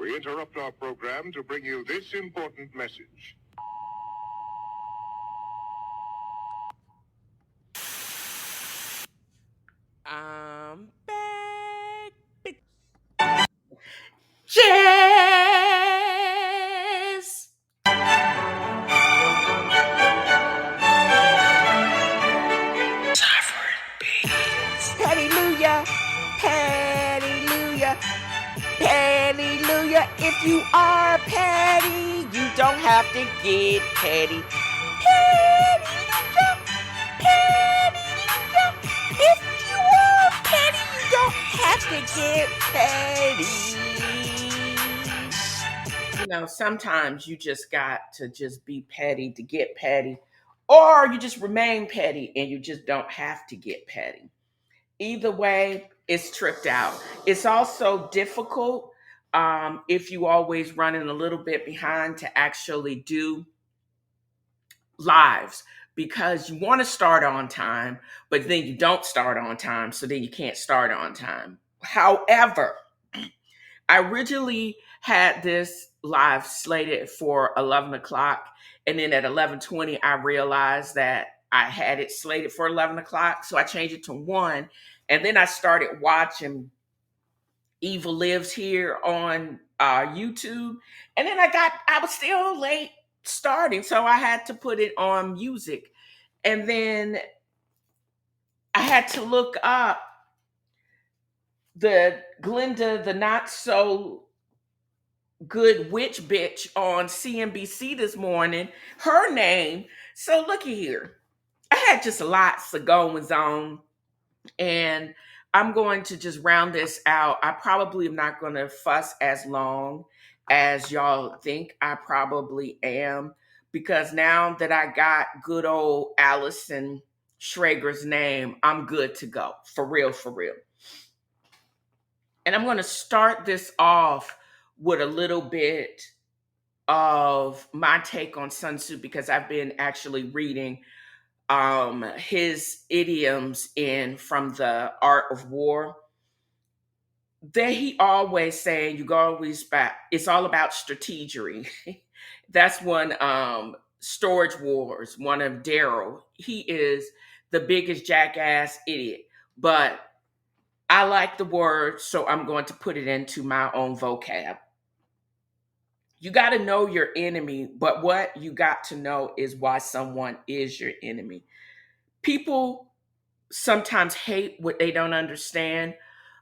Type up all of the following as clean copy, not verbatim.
We interrupt our program to bring you this important message. I'm back. Jazz. Hallelujah. Hallelujah. Hallelujah. If you are petty, you don't have to get petty. Hallelujah. Hallelujah. If you are petty, you don't have to get petty. Sometimes you just got to just be petty to get petty, or you just remain petty and you just don't have to get petty. Either way, it's tripped out. It's also difficult if you always running a little bit behind to actually do lives because you want to start on time, but then you don't start on time, so then you can't start on time. However, I originally had this live slated for 11 o'clock, and then at 11:20, I realized that I had it slated for 11 o'clock, so I changed it to 1, and then I started watching Evil Lives Here on YouTube, and then I was still late starting, so I had to put it on music, and then I had to look up the Glenda, the not so good witch bitch on CNBC this morning, her name. So looky here. I had just lots of goings on, and I'm going to just round this out. I probably am not going to fuss as long as y'all think I probably am, because now that I got good old Allison Schrager's name, I'm good to go. For real, for real. And I'm going to start this off with a little bit of my take on Sun Tzu, because I've been actually reading his idioms in From the Art of War. That he always saying you go always back. It's all about Strate-gery. That's one Storage Wars, one of Daryl. He is the biggest jackass idiot, but I like the word, so I'm going to put it into my own vocab. You got to know your enemy, but what you got to know is why someone is your enemy. People sometimes hate what they don't understand,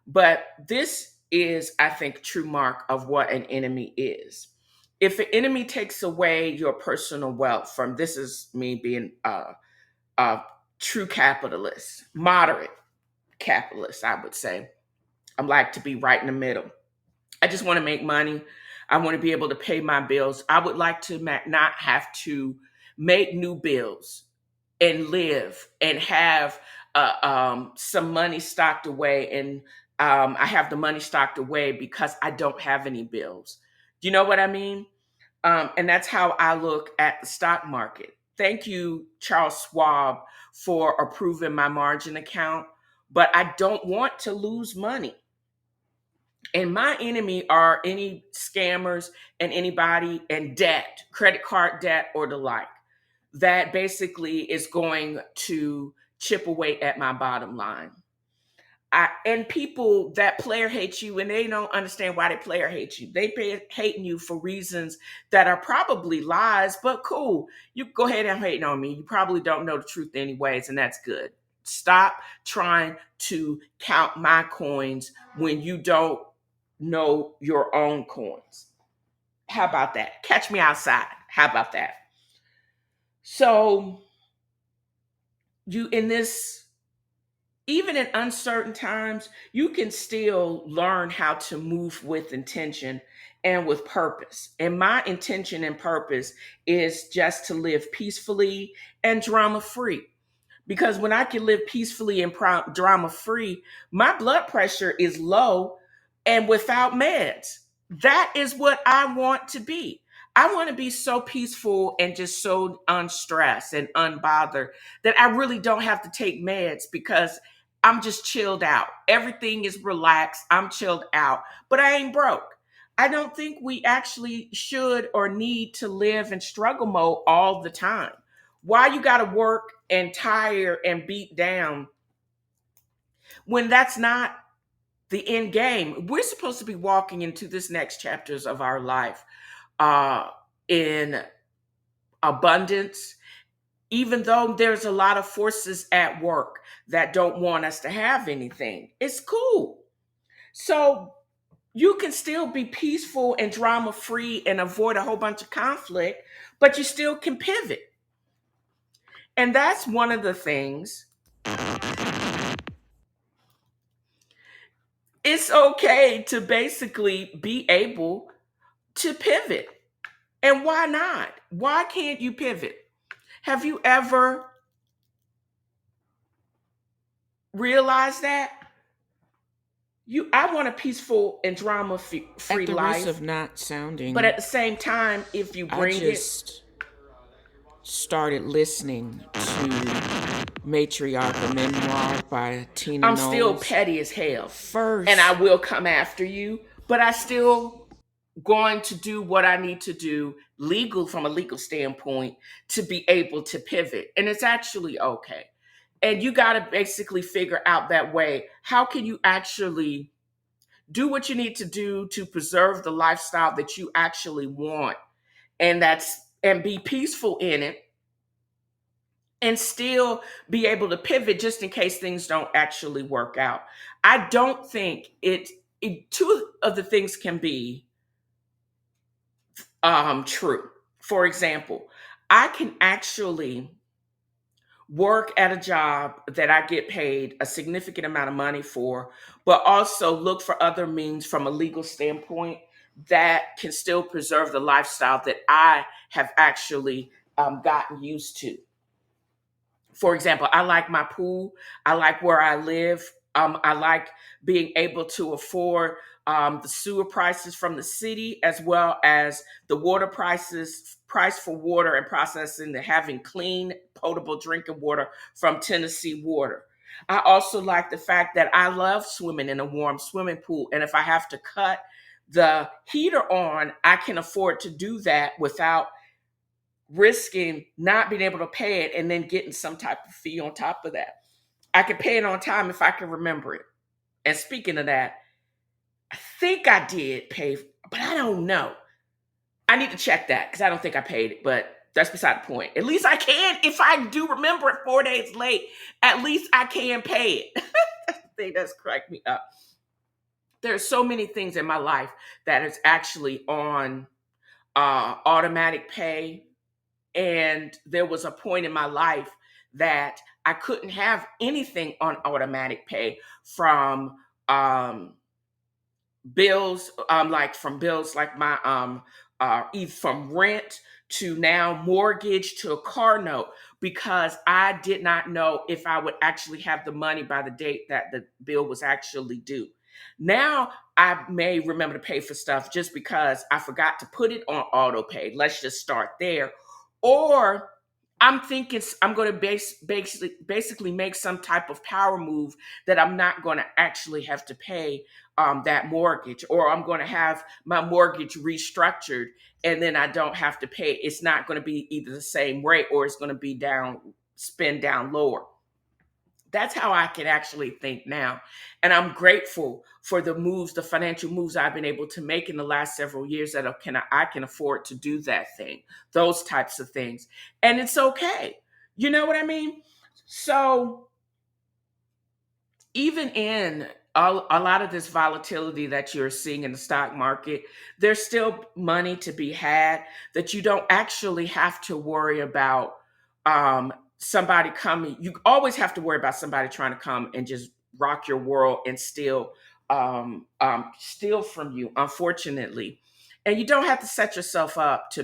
but this is, I think, true mark of what an enemy is. If an enemy takes away your personal wealth from, this is me being a true capitalist, moderate capitalist, I would say. I like to be right in the middle. I just want to make money. I want to be able to pay my bills. I would like to not have to make new bills and live and have some money stocked away. And I have the money stocked away because I don't have any bills. Do you know what I mean? And that's how I look at the stock market. Thank you, Charles Schwab, for approving my margin account. But I don't want to lose money. And my enemy are any scammers and anybody and debt, credit card debt or the like, that basically is going to chip away at my bottom line. And people that player hate you and they don't understand why they player hate you. They hating you for reasons that are probably lies, but cool. You go ahead and hate on me. You probably don't know the truth anyways, and that's good. Stop trying to count my coins when you don't know your own coins. How about that? Catch me outside. How about that? So, you in this, even in uncertain times, you can still learn how to move with intention and with purpose. And my intention and purpose is just to live peacefully and drama free. Because when I can live peacefully and drama free, my blood pressure is low and without meds. That is what I want to be. I want to be so peaceful and just so unstressed and unbothered that I really don't have to take meds, because I'm just chilled out. Everything is relaxed. I'm chilled out, but I ain't broke. I don't think we actually should or need to live in struggle mode all the time. Why you got to work and tire and beat down when that's not the end game? We're supposed to be walking into this next chapters of our life uh, in abundance, even though there's a lot of forces at work that don't want us to have anything. It's cool. So you can still be peaceful and drama free and avoid a whole bunch of conflict, but you still can pivot. And that's one of the things. It's okay to basically be able to pivot. And why not? Why can't you pivot? Have you ever realized that? I want a peaceful and drama free At the life. risk of not sounding, But at the same time, if you bring I just started listening to Matriarch, a memoir by Tina I'm Knowles. still petty as hell. First, And I will come after you, but I still going to do what I need to do from a legal standpoint to be able to pivot. And it's actually okay. And you got to basically figure out that way. How can you actually do what you need to do to preserve the lifestyle that you actually want? And be peaceful in it and still be able to pivot just in case things don't actually work out. I don't think two of the things can be true. For example, I can actually work at a job that I get paid a significant amount of money for, but also look for other means from a legal standpoint that can still preserve the lifestyle that I have actually gotten used to. For example, I like my pool. I like where I live. I like being able to afford the sewer prices from the city, as well as the water price for water and processing, and having clean, potable drinking water from Tennessee Water. I also like the fact that I love swimming in a warm swimming pool. And if I have to cut the heater on, I can afford to do that without risking not being able to pay it and then getting some type of fee on top of that. I can pay it on time if I can remember it. And speaking of that, I think I did pay, but I don't know. I need to check that because I don't think I paid it, but that's beside the point. At least I can, if I do remember it 4 days late, at least I can pay it. That's the thing that's cracked me up. There's so many things in my life that is actually on automatic pay. And there was a point in my life that I couldn't have anything on automatic pay from bills, like my either from rent to now mortgage to a car note, because I did not know if I would actually have the money by the date that the bill was actually due. Now I may remember to pay for stuff just because I forgot to put it on auto pay. Let's just start there. Or I'm thinking I'm going to basically make some type of power move that I'm not going to actually have to pay that mortgage, or I'm going to have my mortgage restructured and then I don't have to pay. It's not going to be either the same rate or it's going to be spend down lower. That's how I can actually think now. And I'm grateful for the financial moves I've been able to make in the last several years that I can afford to do that thing, those types of things. And it's okay. You know what I mean? So even in a lot of this volatility that you're seeing in the stock market, there's still money to be had that you don't actually have to worry about somebody coming. You always have to worry about somebody trying to come and just rock your world and steal from you, unfortunately. And you don't have to set yourself up to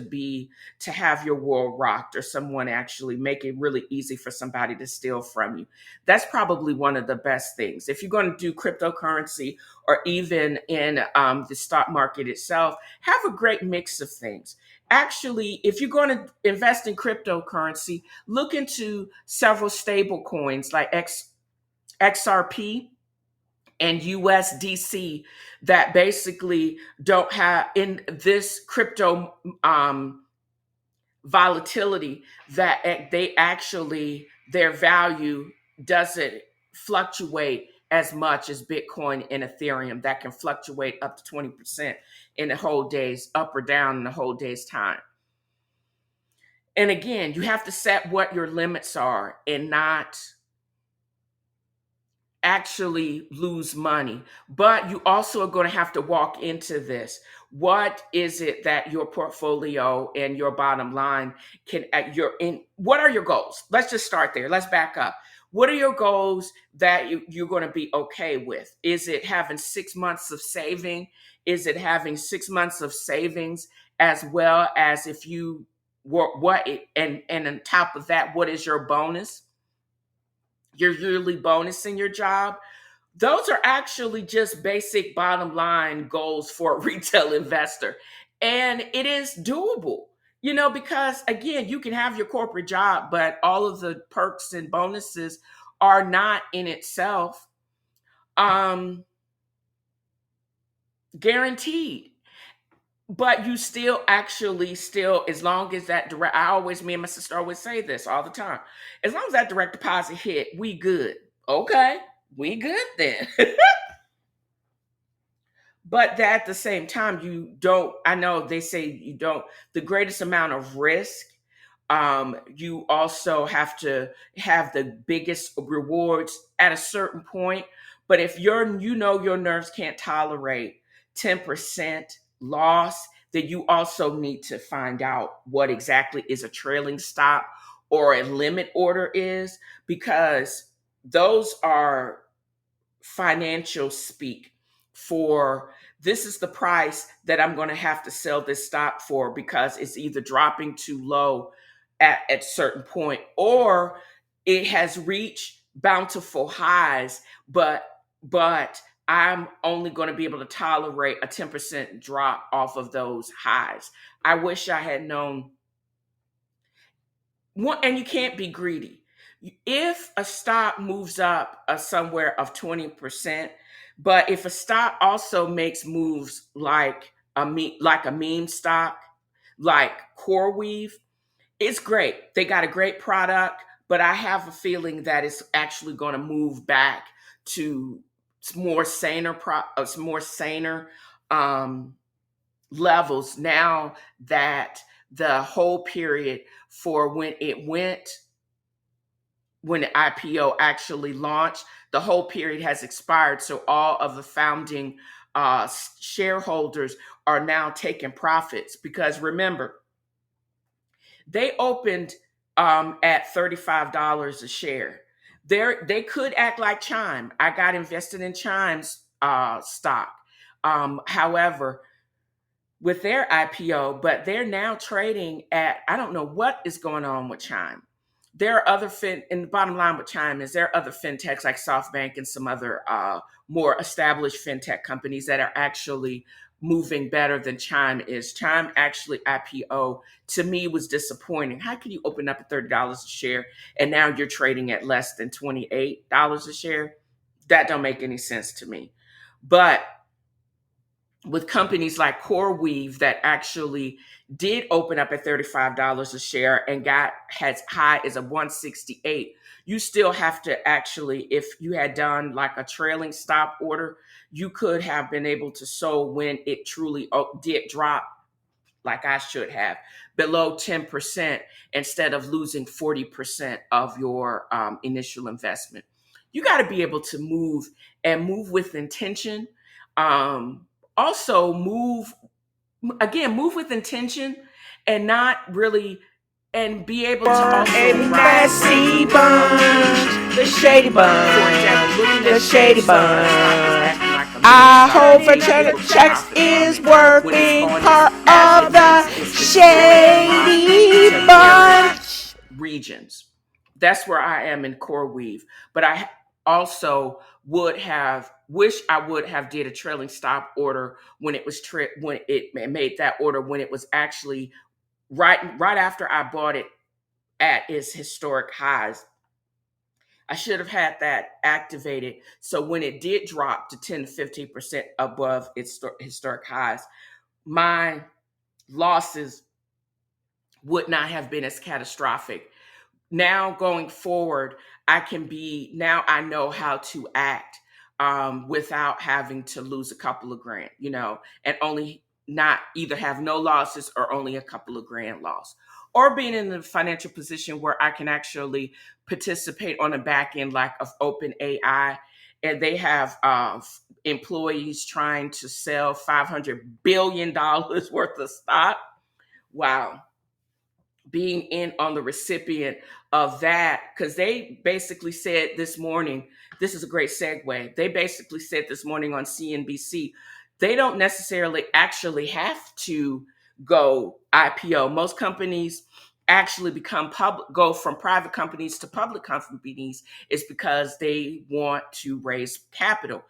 have your world rocked, or someone actually make it really easy for somebody to steal from you. That's probably one of the best things. If you're going to do cryptocurrency or even in the stock market itself, have a great mix of things. Actually, if you're going to invest in cryptocurrency, look into several stable coins like XRP, and USDC that basically don't have in this crypto volatility, that they actually, their value doesn't fluctuate as much as Bitcoin and Ethereum that can fluctuate up to 20% in a whole day's up or down in a whole day's time. And again, you have to set what your limits are and not actually lose money. But you also are going to have to walk into this. What is it that your portfolio and your bottom line can what are your goals? Let's just start there. Let's back up. What are your goals that you're going to be okay with? Is it having 6 months of saving? Is it having 6 months of savings, as well as if you and on top of that, what is your bonus? Your yearly bonus in your job? Those are actually just basic bottom line goals for a retail investor. And it is doable, because again, you can have your corporate job, but all of the perks and bonuses are not in itself guaranteed. But you still as long as that direct, me and my sister always say this all the time. As long as that direct deposit hit, we good. Okay, we good then. But at the same time, I know they say you don't, the greatest amount of risk, you also have to have the biggest rewards at a certain point. But if your nerves can't tolerate 10% loss, then you also need to find out what exactly is a trailing stop or a limit order is, because those are financial speak for, this is the price that I'm going to have to sell this stock for, because it's either dropping too low at a certain point, or it has reached bountiful highs, but I'm only going to be able to tolerate a 10% drop off of those highs. I wish I had known. And you can't be greedy. If a stock moves up somewhere of 20%, but if a stock also makes moves like a meme stock, like CoreWeave, it's great. They got a great product, but I have a feeling that it's actually going to move back to more saner levels now that the whole period for when the IPO actually launched, the whole period has expired. So all of the founding shareholders are now taking profits, because remember, they opened at $35 a share. They could act like Chime. I got invested in Chime's stock. However, with their IPO, but they're now trading at, I don't know what is going on with Chime. There are other and the bottom line with Chime is there are other fintechs like SoftBank and some other more established fintech companies that are actually moving better than Chime is. Chime actually IPO to me was disappointing. How can you open up at $30 a share and now you're trading at less than $28 a share? That don't make any sense to me. But with companies like CoreWeave that actually did open up at $35 a share and got as high as a 168, you still have to actually, if you had done like a trailing stop order, you could have been able to sell when it truly did drop, like I should have, below 10% instead of losing 40% of your initial investment. You got to be able to move with intention. Also move with intention and not really, and be able to also A messy bunch, the shady bunch, the shady bunch. I hope for checks is working part of the shady bunch regions. That's where I am in CoreWeave. But I also wish I would have did a trailing stop order when it was when it made that order, when it was actually right after I bought it at its historic highs. I should have had that activated. So when it did drop to 10 to 15% above its historic highs, my losses would not have been as catastrophic. Now going forward, now I know how to act without having to lose a couple of grand, and only not either have no losses or only a couple of grand loss, or being in the financial position where I can actually participate on the back end, like of Open AI. And they have employees trying to sell $500 billion worth of stock. Wow. Being in on the recipient of that, because they basically said this morning, this is a great segue. They basically said this morning on CNBC, they don't necessarily actually have to go IPO. Most companies actually become public, go from private companies to public companies, is because they want to raise capital.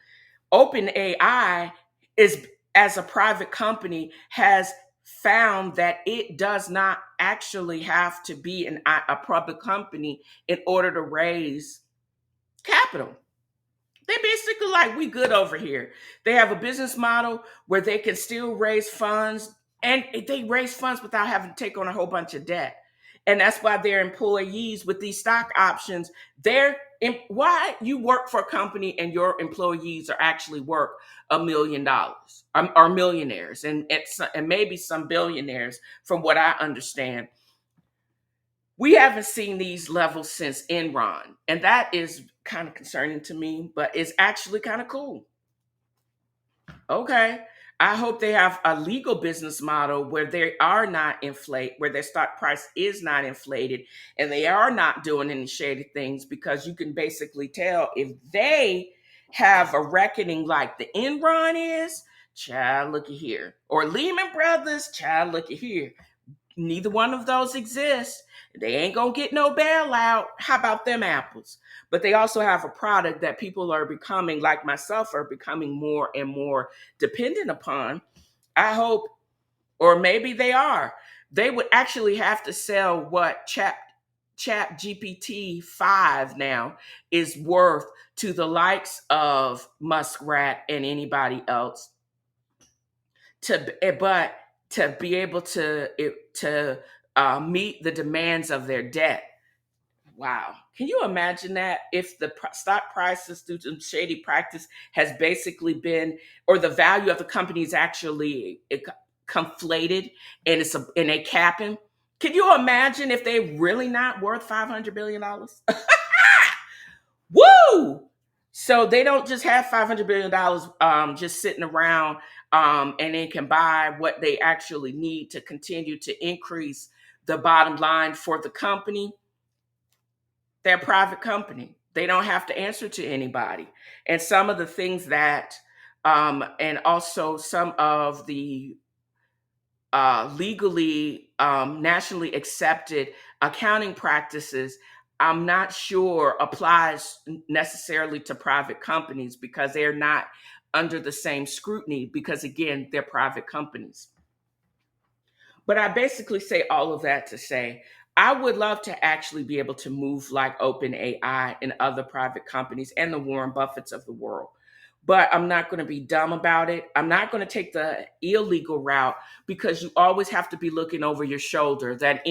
OpenAI is, as a private company, has found that it does not actually have to be a public company in order to raise capital. They basically like, we good over here. They have a business model where they can still raise funds, and they raise funds without having to take on a whole bunch of debt. And that's why their employees with these stock options, why you work for a company and your employees are actually worth $1 million, are millionaires, and maybe some billionaires, from what I understand. We haven't seen these levels since Enron, and that is kind of concerning to me, but it's actually kind of cool. Okay. I hope they have a legal business model where they are not where their stock price is not inflated, and they are not doing any shady things, because you can basically tell if they have a reckoning like the Enron is, child, looky here, or Lehman Brothers, child, looky here. Neither one of those exists. They ain't gonna get no bailout. How about them apples? But they also have a product that people are becoming, like myself, are becoming more and more dependent upon. I hope, or maybe they are. They would actually have to sell what Chat GPT 5 now is worth to the likes of Muskrat and anybody else, but to be able to meet the demands of their debt. Wow. Can you imagine that if the stock prices through some shady practice has basically been, or the value of the company is actually conflated, and and they cap him? Can you imagine if they really not worth $500 billion? Woo! So they don't just have $500 billion just sitting around, and they can buy what they actually need to continue to increase the bottom line for the company. They're a private company. They don't have to answer to anybody. And some of the things that, and also some of the legally, nationally accepted accounting practices, I'm not sure applies necessarily to private companies, because they're not under the same scrutiny, because again, they're private companies. But I basically say all of that to say, I would love to actually be able to move like OpenAI and other private companies and the Warren Buffetts of the world. But I'm not going to be dumb about it. I'm not going to take the illegal route, because you always have to be looking over your shoulder that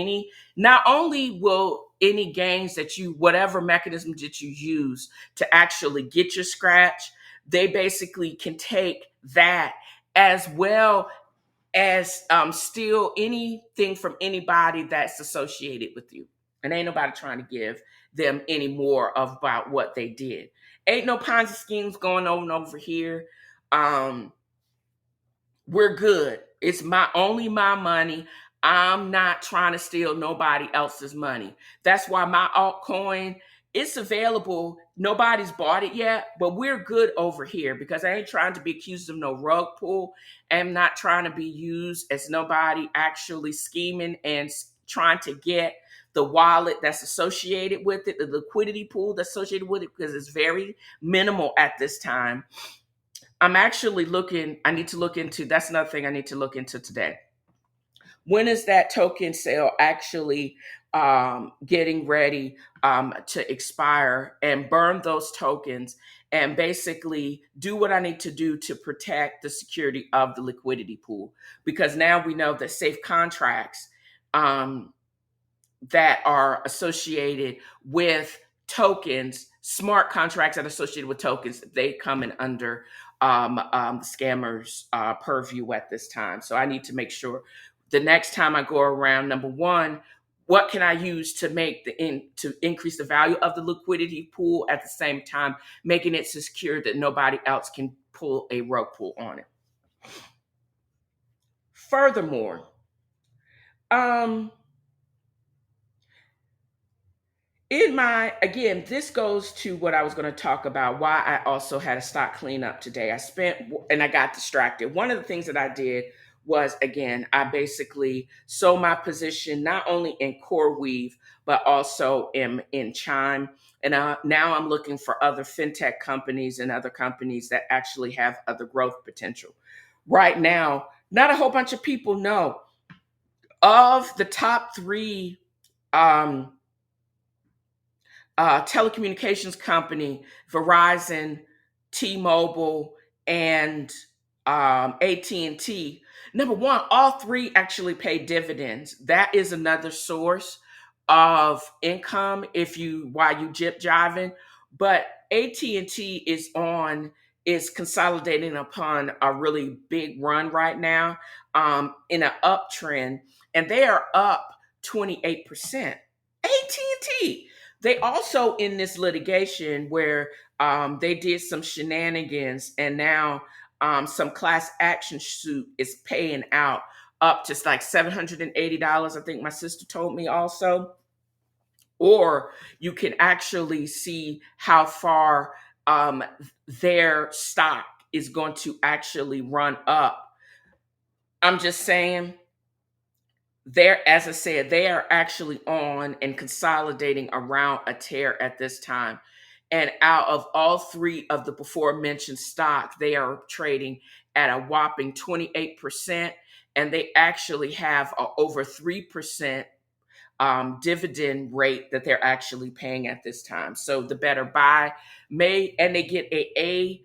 not only will any gains that whatever mechanism that you use to actually get your scratch, they basically can take that, as well as steal anything from anybody that's associated with you. And ain't nobody trying to give them any more about what they did. Ain't no Ponzi schemes going on over here. We're good. It's my money. I'm not trying to steal nobody else's money. That's why my altcoin, it's available. Nobody's bought it yet, but we're good over here, because I ain't trying to be accused of no rug pull. I'm not trying to be used as nobody actually scheming and trying to get the wallet that's associated with it, the liquidity pool that's associated with it, because it's very minimal at this time. I'm actually I need to look into, that's another thing I need to look into today. When is that token sale actually getting ready to expire, and burn those tokens and basically do what I need to do to protect the security of the liquidity pool. Because now we know that safe contracts that are associated with tokens, smart contracts that are associated with tokens, they come in under scammers' purview at this time. So I need to make sure the next time I go around, number one, what can I use to make to increase the value of the liquidity pool, at the same time making it secure that nobody else can pull a rug pull on it. Furthermore, this goes to what I was going to talk about, why I also had a stock cleanup today. I got distracted. One of the things that I did was, again, I basically sold my position not only in CoreWeave, but also in Chime. And now I'm looking for other fintech companies and other companies that actually have other growth potential. Right now, not a whole bunch of people know of the top three telecommunications company, Verizon, T-Mobile, and AT&T. Number one, all three actually pay dividends. That is another source of income while you jip jiving. But AT&T is consolidating upon a really big run right now, in an uptrend, and they are up 28%. AT&T. They also in this litigation where they did some shenanigans, and now some class action suit is paying out up to like $780. I think my sister told me also. Or you can actually see how far their stock is going to actually run up. I'm just saying, as I said, they are actually on and consolidating around a tear at this time. And out of all three of the before mentioned stock, they are trading at a whopping 28%. And they actually have a over 3% dividend rate that they're actually paying at this time. So the better buy and they get A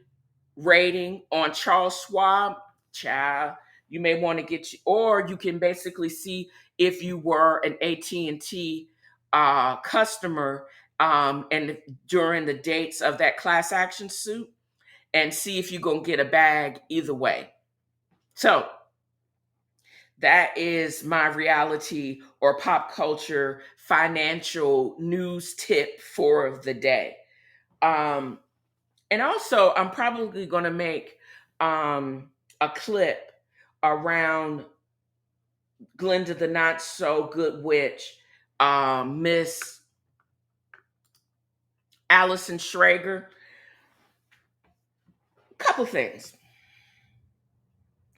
rating on Charles Schwab. Child, you may want to or you can basically see if you were an AT&T customer and during the dates of that class action suit, and see if you're going to get a bag either way. So that is my reality or pop culture financial news tip for the day. And also, I'm probably going to make a clip around Glend the Not So Good Witch, Miss Allison Schrager. Couple things.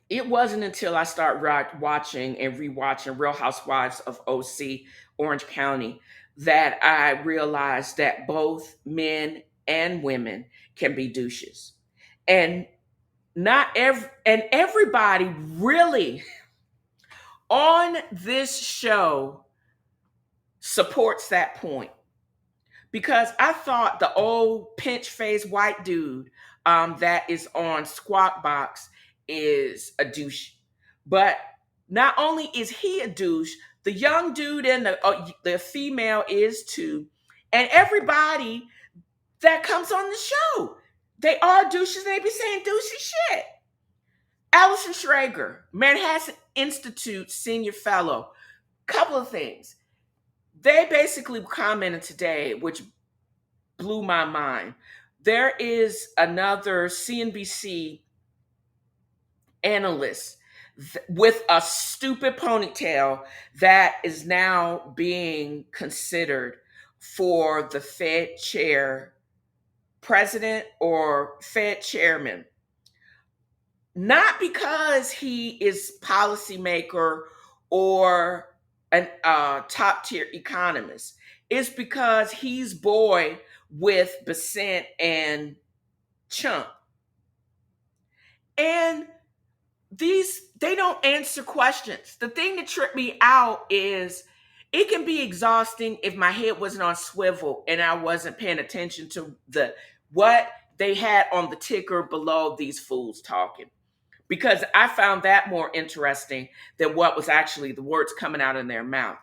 It wasn't until I started watching and rewatching Real Housewives of OC, Orange County, that I realized that both men and women can be douches. And everybody really on this show supports that point. Because I thought the old pinch-faced white dude that is on Squawk Box is a douche. But not only is he a douche, the young dude and the female is too. And everybody that comes on the show, they are douches and they be saying douchey shit. Allison Schrager, Manhattan Institute Senior Fellow. Couple of things. They basically commented today, which blew my mind. There is another CNBC analyst with a stupid ponytail that is now being considered for the Fed chair president or Fed chairman. Not because he is policymaker or a top tier economist. It's because he's boy with Besant and Chump. And they don't answer questions. The thing that tripped me out is it can be exhausting if my head wasn't on swivel and I wasn't paying attention to what they had on the ticker below these fools talking. Because I found that more interesting than what was actually the words coming out in their mouth.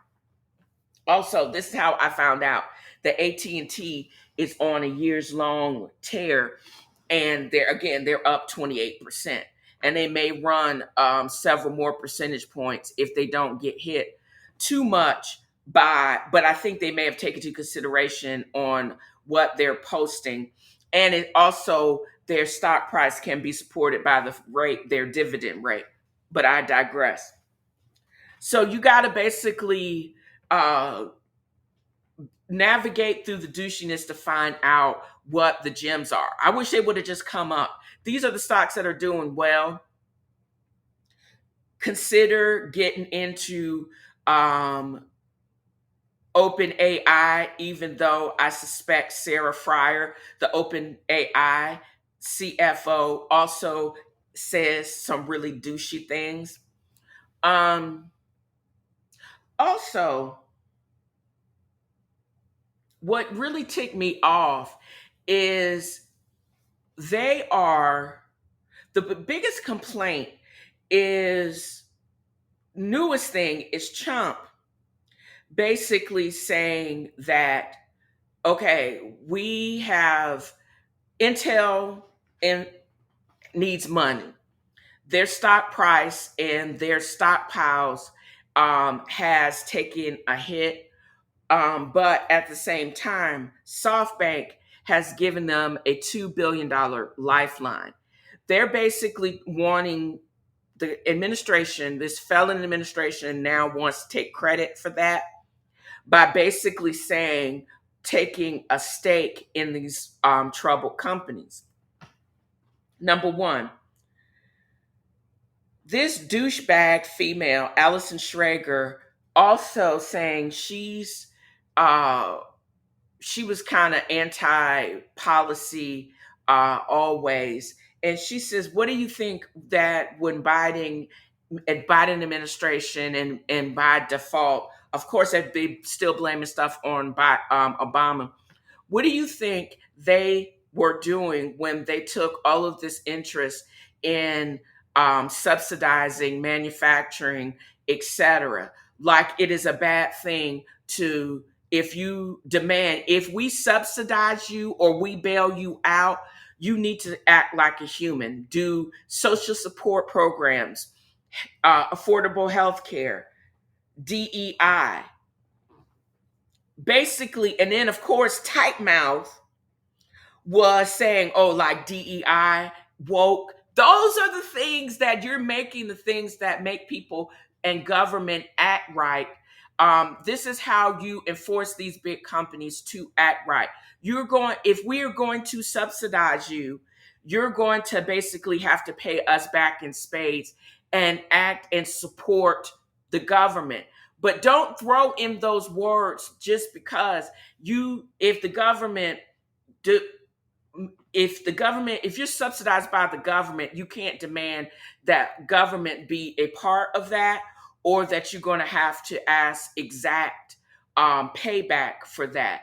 Also, this is how I found out that AT&T is on a years long tear, and they're up 28%, and they may run several more percentage points if they don't get hit too much but I think they may have taken into consideration on what they're posting, and it also their stock price can be supported by their dividend rate. But I digress. So you got to basically navigate through the douchiness to find out what the gems are. I wish they would have just come up. These are the stocks that are doing well. Consider getting into OpenAI, even though I suspect Sarah Fryer, the OpenAI CFO, also says some really douchey things. Also, what really ticked me off is the biggest complaint is newest thing is Trump basically saying that, okay, we have Intel and needs money. Their stock price and their stockpiles has taken a hit. But at the same time, SoftBank has given them a $2 billion lifeline. They're basically wanting the administration, this felon administration now wants to take credit for that by basically saying, taking a stake in these troubled companies. Number one, this douchebag female, Allison Schrager, also saying she was kind of anti-policy always. And she says, what do you think that when Biden administration and by default, of course, they'd be still blaming stuff on Obama. What do you think they were doing when they took all of this interest in subsidizing manufacturing, etc.? Like it is a bad thing to, if we subsidize you or we bail you out, you need to act like a human, do social support programs, affordable health care, DEI. Basically, and then of course, Tight Mouth was saying, oh, like DEI, woke. Those are the things that you're making, the things that make people and government act right. This is how you enforce these big companies to act right. If we are going to subsidize you, you're going to basically have to pay us back in spades and act and support the government. But don't throw in those words just because if you're subsidized by the government, you can't demand that government be a part of that, or that you're going to have to ask exact payback for that.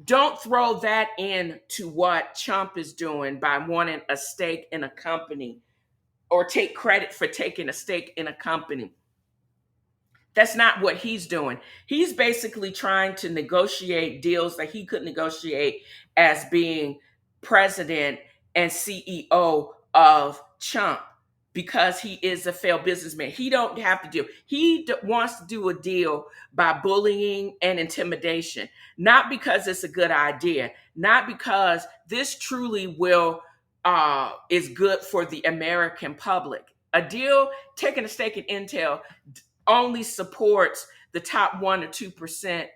Don't throw that into what Trump is doing by wanting a stake in a company or take credit for taking a stake in a company. That's not what he's doing. He's basically trying to negotiate deals that he could negotiate as being president and CEO of Trump, because he is a failed businessman. He don't have to deal. He wants to do a deal by bullying and intimidation, not because it's a good idea, not because this truly is good for the American public. A deal, taking a stake in Intel, only supports the top 1 or 2%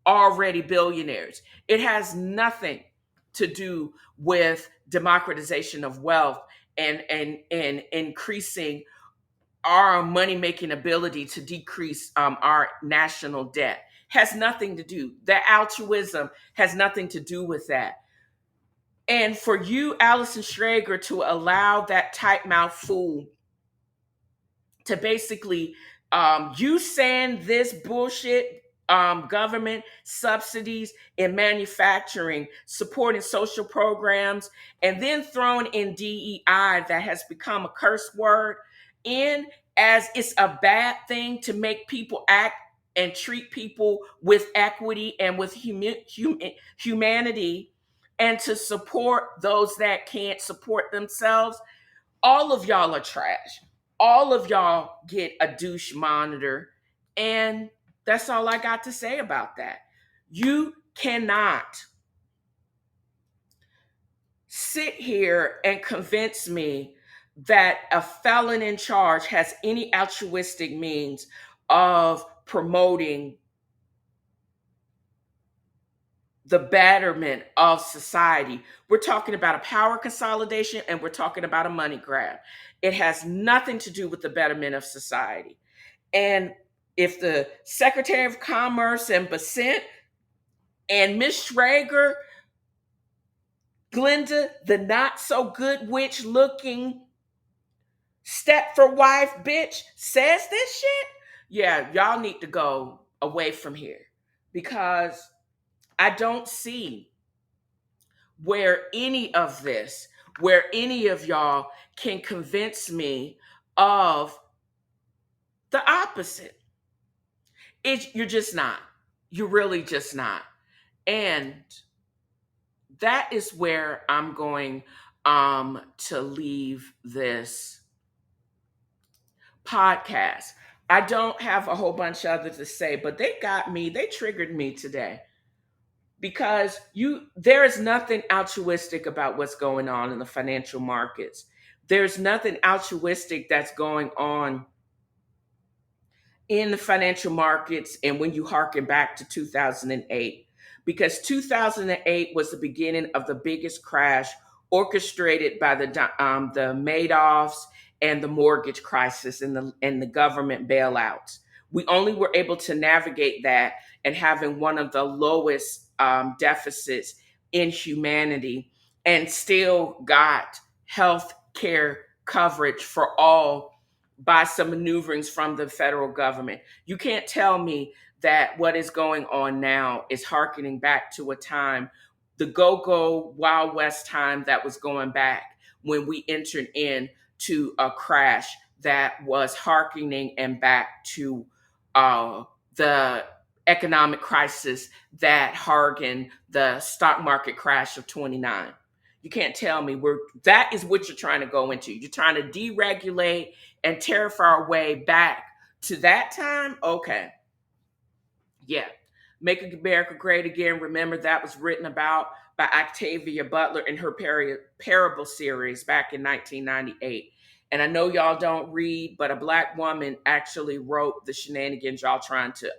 already billionaires. It has nothing to do with democratization of wealth and increasing our money-making ability to decrease our national debt. Has nothing to do. The altruism has nothing to do with that. And for you, Allison Schrager, to allow that tight mouth fool to basically you saying this bullshit government subsidies in manufacturing, supporting social programs, and then thrown in DEI that has become a curse word in as it's a bad thing to make people act and treat people with equity and with humanity and to support those that can't support themselves. All of y'all are trash. All of y'all get a douche monitor. And that's all I got to say about that. You cannot sit here and convince me that a felon in charge has any altruistic means of promoting the betterment of society. We're talking about a power consolidation and we're talking about a money grab. It has nothing to do with the betterment of society. And if the Secretary of Commerce and Bassett and Miss Schrager, Glenda, the not so good witch looking Stepford wife bitch says this shit, yeah, y'all need to go away from here because I don't see where any of this, where any of y'all can convince me of the opposite. You're just not. You're really just not. And that is where I'm going to leave this podcast. I don't have a whole bunch of others to say, but they got me, they triggered me today. Because there is nothing altruistic about what's going on in the financial markets. There's nothing altruistic that's going on in the financial markets and when you harken back to 2008. Because 2008 was the beginning of the biggest crash orchestrated by the Madoffs and the mortgage crisis and the government bailouts. We only were able to navigate that and having one of the lowest deficits in humanity and still got health care coverage for all by some maneuverings from the federal government. You can't tell me that what is going on now is hearkening back to a time, the go-go Wild West time that was going back when we entered into a crash that was hearkening and back to the economic crisis that harkened the stock market crash of 29. You can't tell me that is what you're trying to go into. You're trying to deregulate and terrify our way back to that time. Okay. Yeah. Make America Great Again. Remember that was written about by Octavia Butler in her Parable series back in 1998. And I know y'all don't read, but a Black woman actually wrote the shenanigans y'all trying to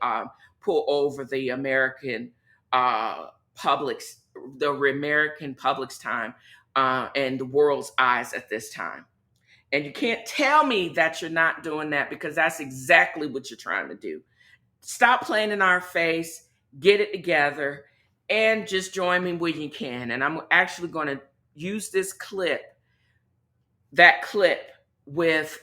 pull over the American public's time and the world's eyes at this time. And you can't tell me that you're not doing that because that's exactly what you're trying to do. Stop playing in our face, get it together, and just join me when you can. And I'm actually going to use this clip with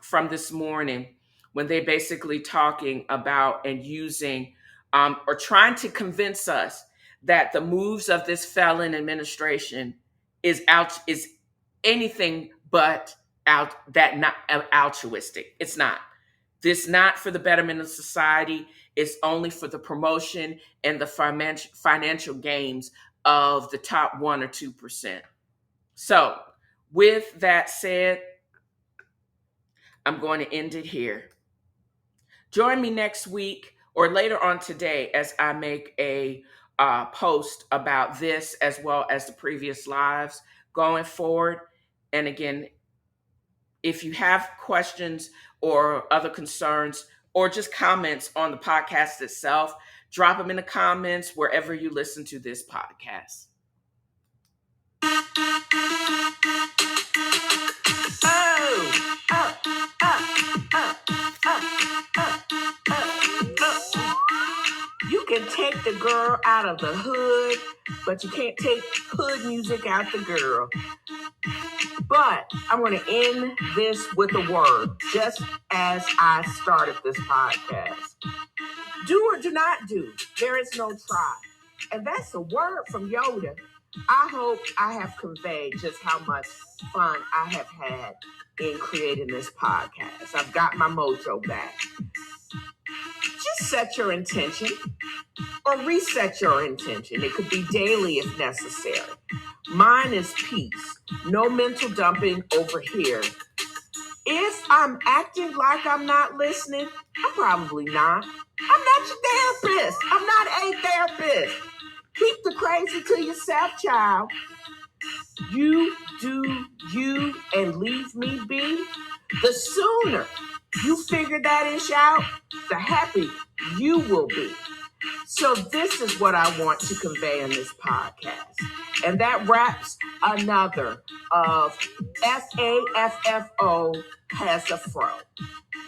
from this morning when they basically talking about and using or trying to convince us that the moves of this felon administration is anything but not altruistic. It's not. This not for the betterment of society. It's only for the promotion and the financial gains of the top 1 or 2%. So, with that said, I'm going to end it here. Join me next week or later on today as I make a post about this as well as the previous lives going forward. And again, if you have questions or other concerns or just comments on the podcast itself, drop them in the comments wherever you listen to this podcast. You can take the girl out of the hood, but you can't take hood music out the girl. But I'm going to end this with a word, just as I started this podcast. Do or do not do. There is no try. And that's a word from Yoda. I hope I have conveyed just how much fun I have had in creating this podcast. I've got my mojo back. Just set your intention or reset your intention. It could be daily if necessary. Mine is peace. No mental dumping over here. If I'm acting like I'm not listening, I'm probably not. I'm not your therapist. I'm not a therapist. Keep the crazy to yourself, child. You do you and leave me be. The sooner you figure that ish out, the happier you will be. So this is what I want to convey in this podcast. And that wraps another of FAFFO has a fro.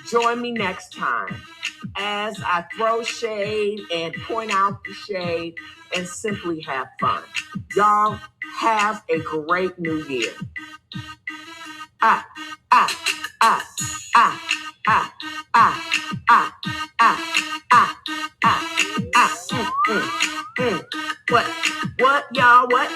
Join me next time as I throw shade and point out the shade and simply have fun. Y'all have a great new year. Ah, ah, ah, ah, ah, ah, ah, ah, ah, ah, What, y'all, what?